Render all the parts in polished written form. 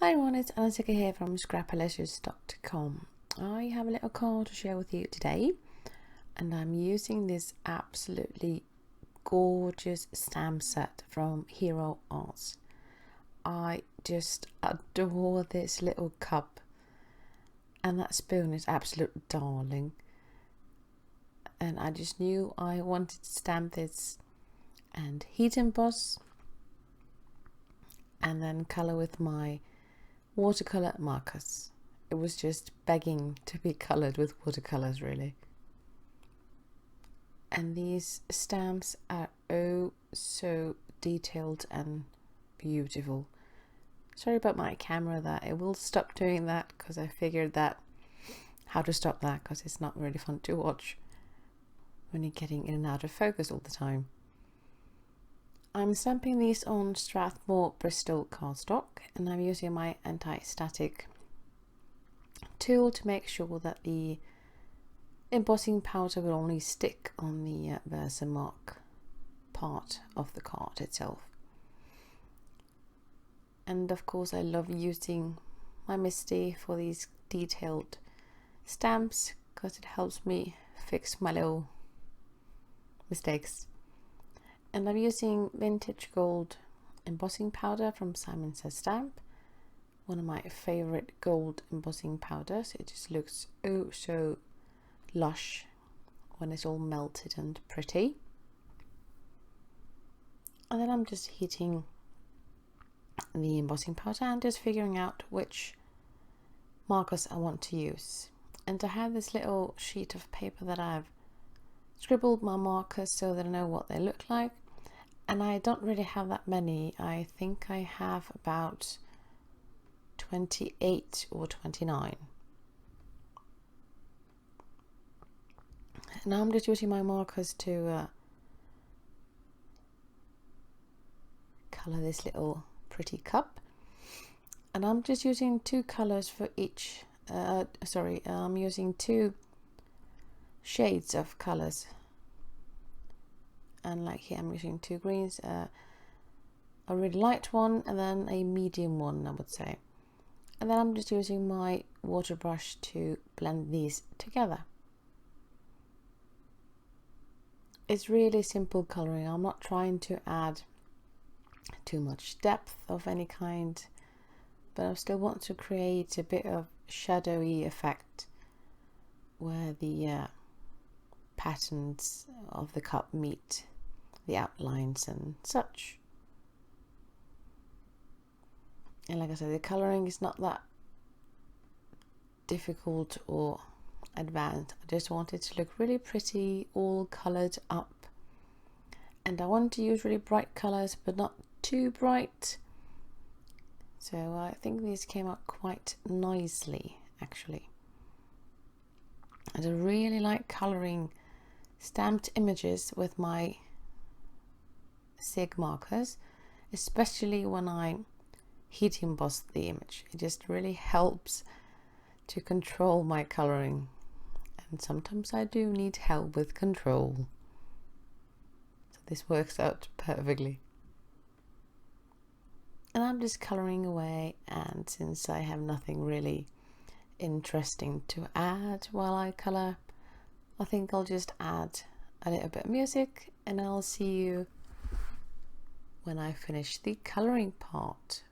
Hi everyone, it's Anna here from scrappylicious.com. I have a little card to share with you today, and I'm using this absolutely gorgeous stamp set from heroarts. I just adore this little cup, and that spoon is absolute darling. And I just knew I wanted to stamp this and heat emboss and then color with my watercolor markers. It was just begging to be colored with watercolors, really. And these stamps are oh so detailed and beautiful. Sorry about my camera that it will stop doing that, because I figured that how to stop that, because it's not really fun to watch when you're getting in and out of focus all the time. I'm stamping these on Strathmore Bristol cardstock, and I'm using my anti-static tool to make sure that the embossing powder will only stick on the VersaMark part of the card itself. And of course I love using my Misty for these detailed stamps, because it helps me fix my little mistakes. And I'm using vintage gold embossing powder from Simon Says Stamp, one of my favorite gold embossing powders. It just looks oh so lush when it's all melted and pretty. And then I'm just heating the embossing powder and just figuring out which markers I want to use. And I have this little sheet of paper that I've scribbled my markers so that I know what they look like. And I don't really have that many. I think I have about 28 or 29. Now I'm just using my markers to color this little pretty cup. And I'm just using two colors for each. I'm using two shades of colors. And like here I'm using two greens, a really light one and then a medium one, I would say. And then I'm just using my water brush to blend these together. It's really simple coloring. I'm not trying to add too much depth of any kind, but I still want to create a bit of shadowy effect where the patterns of the cup meet the outlines and such. And like I said, the coloring is not that difficult or advanced. I just want it to look really pretty, all colored up. And I want to use really bright colors, but not too bright. So I think these came out quite nicely, actually. And I really like coloring stamped images with my SIG markers, especially when I heat emboss the image. It just really helps to control my coloring, and sometimes I do need help with control, so this works out perfectly. And I'm just coloring away, and since I have nothing really interesting to add while I color, I think I'll just add a little bit of music, and I'll see you when I finish the coloring part.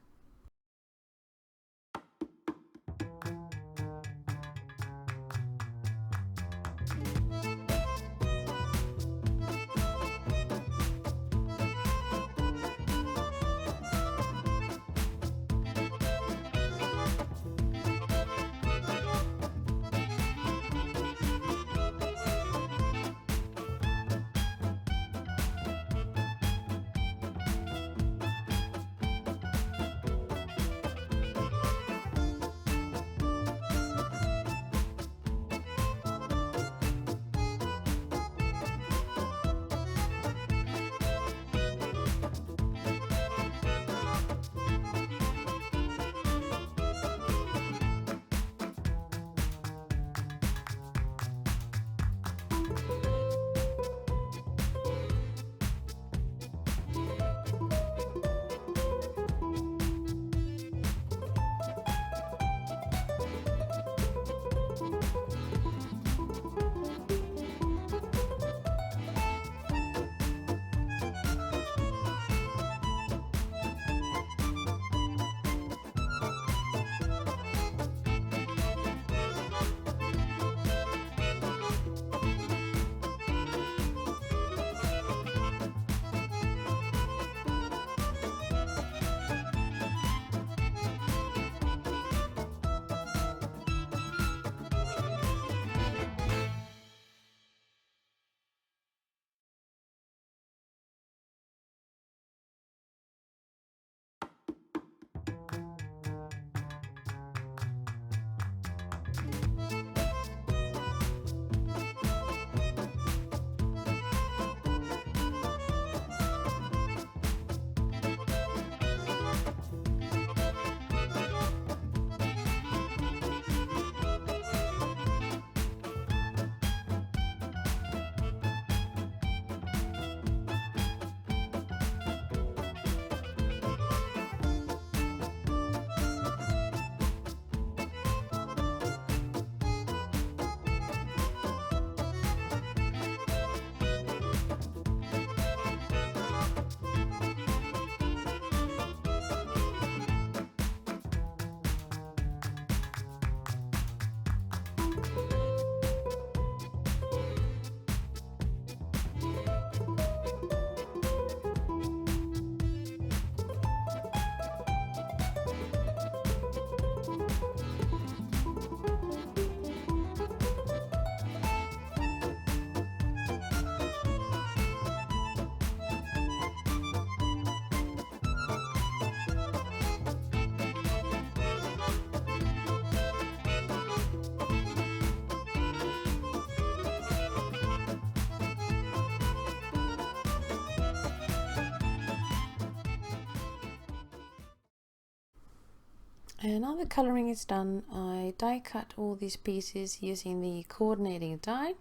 And now the colouring is done, I die cut all these pieces using the coordinating die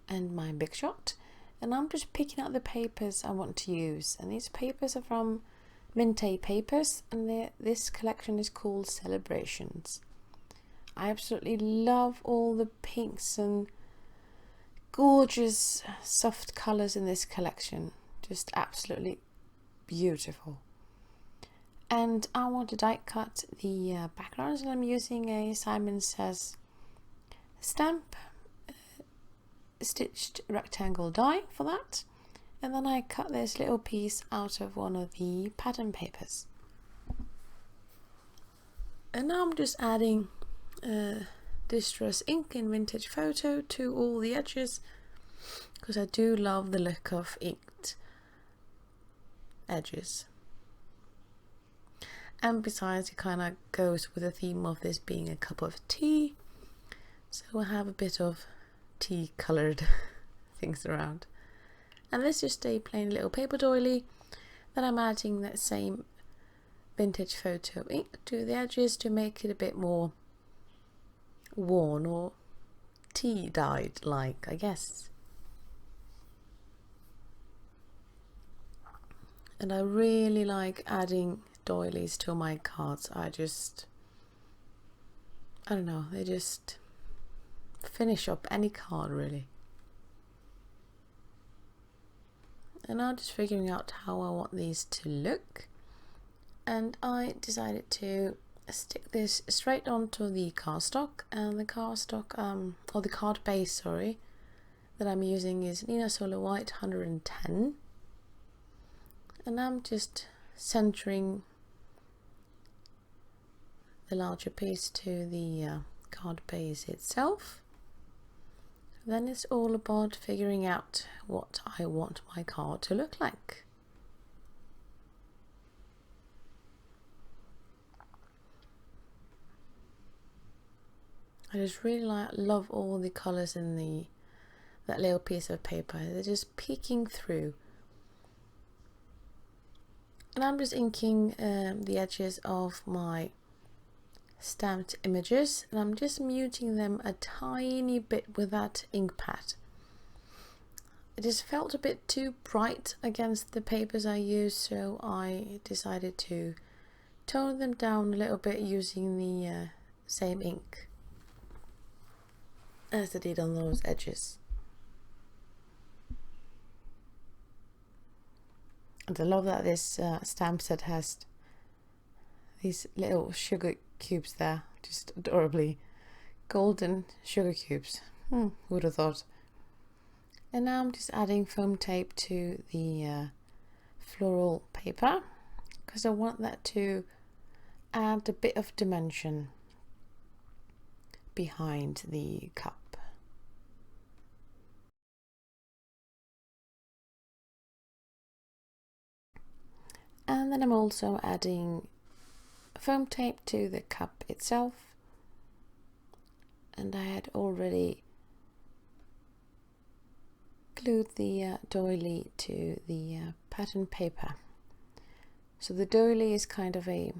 and my Big Shot, and I'm just picking out the papers I want to use, and these papers are from Mintaypapers, and this collection is called Celebrations. I absolutely love all the pinks and gorgeous soft colours in this collection, just absolutely beautiful. And I want to die cut the backgrounds, and I'm using a Simon Says stamp stitched rectangle die for that. And then I cut this little piece out of one of the pattern papers. And now I'm just adding distress ink in Vintage Photo to all the edges, because I do love the look of inked edges. And besides, it kind of goes with the theme of this being a cup of tea, so I have a bit of tea coloured things around. And this is just a plain little paper doily that I'm adding that same Vintage Photo ink to the edges to make it a bit more worn or tea dyed like, I guess. And I really like adding doilies to my cards. I don't know, they just finish up any card really. And I'm just figuring out how I want these to look, and I decided to stick this straight onto the cardstock, and the cardstock or the card base, sorry, that I'm using is Neenah Solar White 110, and I'm just centering the larger piece to the card base itself. Then it's all about figuring out what I want my card to look like. I just really love all the colours in that little piece of paper. They're just peeking through. And I'm just inking the edges of my stamped images, and I'm just muting them a tiny bit with that ink pad. It just felt a bit too bright against the papers I used, so I decided to tone them down a little bit using the same ink as I did on those edges. And I love that this stamp set has these little sugar cubes there, just adorably golden sugar cubes. Who would have thought? And now I'm just adding foam tape to the floral paper, because I want that to add a bit of dimension behind the cup. And then I'm also adding foam tape to the cup itself, and I had already glued the doily to the pattern paper. So the doily is kind of a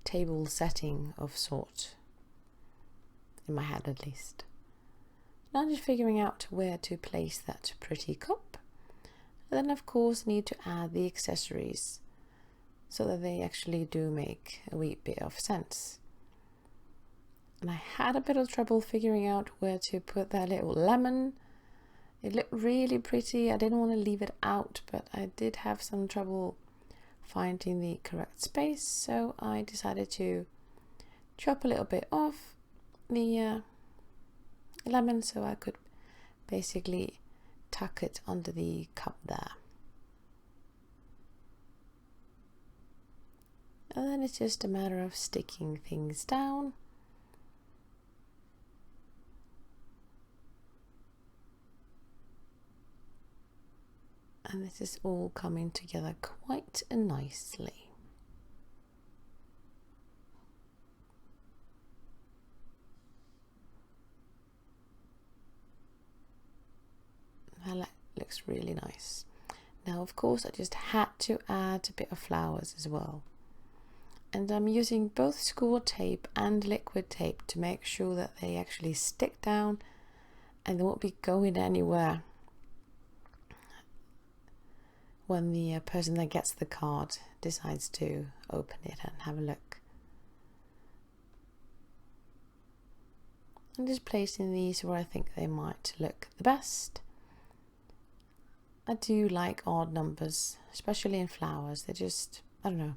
table setting of sort, in my head at least. Now I'm just figuring out where to place that pretty cup, and then of course need to add the accessories, so that they actually do make a wee bit of sense. And I had a bit of trouble figuring out where to put that little lemon. It looked really pretty. I didn't want to leave it out, but I did have some trouble finding the correct space, so I decided to chop a little bit off the lemon so I could basically tuck it under the cup there. And then it's just a matter of sticking things down. And this is all coming together quite nicely. That looks really nice. Now, of course, I just had to add a bit of flowers as well. And I'm using both score tape and liquid tape to make sure that they actually stick down and they won't be going anywhere when the person that gets the card decides to open it and have a look. I'm just placing these where I think they might look the best. I do like odd numbers, especially in flowers. They just, I don't know,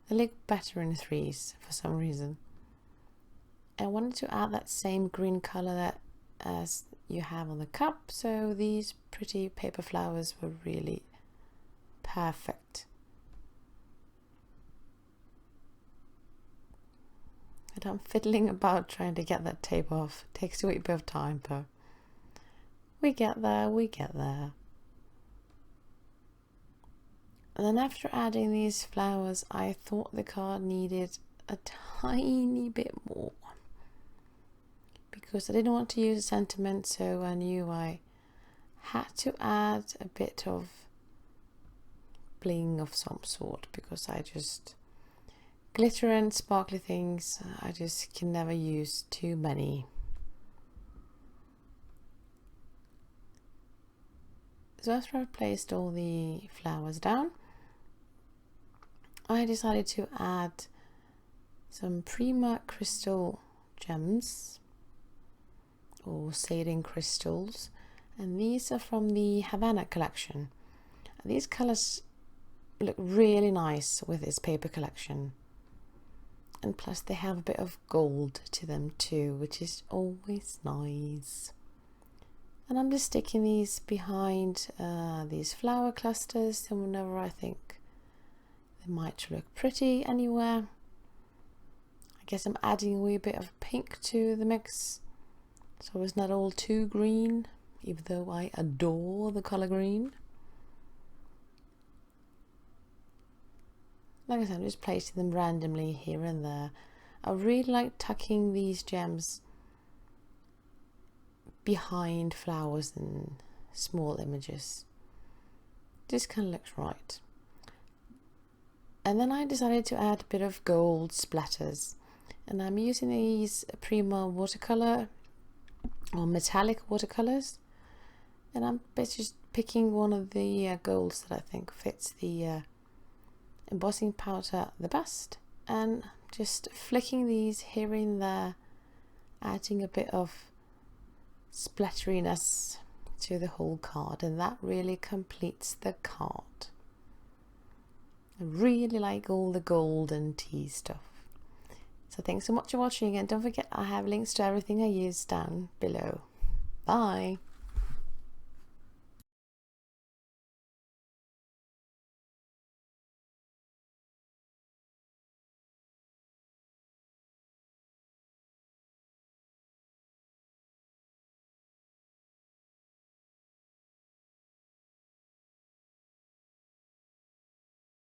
they look better in threes for some reason. I wanted to add that same green colour that as you have on the cup, so these pretty paper flowers were really perfect. And I'm fiddling about trying to get that tape off. It takes a wee bit of time, but we get there, we get there. And then after adding these flowers, I thought the card needed a tiny bit more, because I didn't want to use a sentiment, so I knew I had to add a bit of bling of some sort, because I just, glitter and sparkly things, I just can never use too many. So after I've placed all the flowers down, I decided to add some Prima crystal gems or saline crystals, and these are from the Havana collection. And these colors look really nice with this paper collection, and plus they have a bit of gold to them too, which is always nice. And I'm just sticking these behind these flower clusters, and whenever I think they might look pretty anywhere. I guess I'm adding a wee bit of pink to the mix, so it's not all too green, even though I adore the color green. Like I said, I'm just placing them randomly here and there. I really like tucking these gems behind flowers and small images. Just kind of looks right. And then I decided to add a bit of gold splatters, and I'm using these Prima watercolor or metallic watercolors, and I'm just picking one of the golds that I think fits the embossing powder the best, and just flicking these here and there, adding a bit of splatteriness to the whole card, and that really completes the card. I really like all the gold and tea stuff. So thanks so much for watching, and don't forget I have links to everything I use down below. Bye!